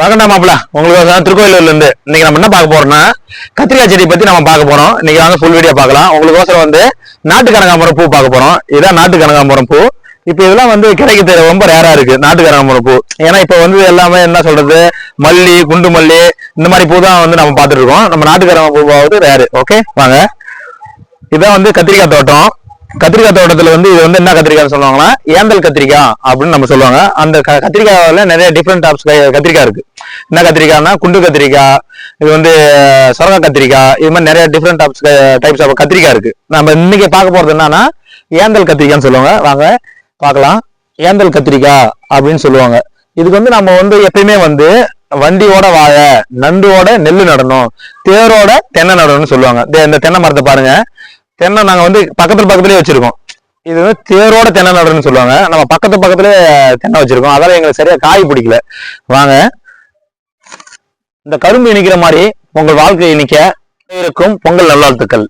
வாங்கண்டா மாப்பிள, உங்களுக்கு திருக்கோயிலூர்ல இருந்து இன்னைக்கு நம்ம என்ன பார்க்க போறோம்னா கத்திரிக்காய் செடி பத்தி நம்ம பார்க்க போறோம். இன்னைக்கு வாங்க ஃபுல் வீடியோ பார்க்கலாம். உங்களுக்கு நாட்டு கனகாம்பரம் பூ பார்க்க போறோம். இதான் நாட்டு கனகாம்பரம் பூ. இப்ப இதெல்லாம் கிடைக்கிறது ரொம்ப ரேரா இருக்கு நாட்டு கனகாம்பரம் பூ. ஏன்னா இப்ப எல்லாமே என்ன சொல்றது, மல்லி, குண்டு மல்லி இந்த மாதிரி பூ தான் நம்ம பார்த்துட்டு இருக்கோம். நம்ம நாட்டு கனகாம்பரம் பூவாவது ரேரு. ஓகே வாங்க. இதான் கத்திரிக்காய் தோட்டம். கத்திரிக்காய் தோட்டத்துல இது என்ன கத்திரிக்காய் சொல்லுவாங்கன்னா ஏந்தல் கத்திரிக்காய் அப்படின்னு நம்ம சொல்லுவாங்க. அந்த கத்திரிக்காயில நிறைய டிஃப்ரெண்ட் டைப்ஸ் கத்திரிக்காய் இருக்கு. என்ன கத்திரிக்காய்னா குண்டு கத்திரிக்காய், இது சொரங்க கத்திரிக்காய், இது மாதிரி நிறைய டிஃப்ரெண்ட் டைப்ஸ் ஆஃப் கத்திரிக்காய் இருக்கு. நம்ம இன்னைக்கு பார்க்க போறது என்னன்னா ஏந்தல் கத்திரிக்காய்ன்னு சொல்லுவாங்க. வாங்க பார்க்கலாம். ஏந்தல் கத்திரிக்காய் அப்படின்னு சொல்லுவாங்க. இதுக்கு நம்ம எப்பயுமே வண்டியோட வாழை, நண்டோட நெல்லு நடணும், தேரோட தென்னை நடணும்னு சொல்லுவாங்க. இந்த தென்னை மரத்தை பாருங்க. தென்னை நாங்க பக்கத்துலயே வச்சிருக்கோம். இது தேரோட தென்னை நடணும்னு சொல்லுவாங்க. நம்ம பக்கத்துல தென்னை வச்சிருக்கோம். அதால எங்களுக்கு சரியா காய் பிடிக்கல. வாங்க, இந்த கரும்பு இனிக்கிற மாதிரி உங்கள் வாழ்க்கை இனிக்க இருக்கும் பொங்கல் நல்வாழ்த்துக்கள்.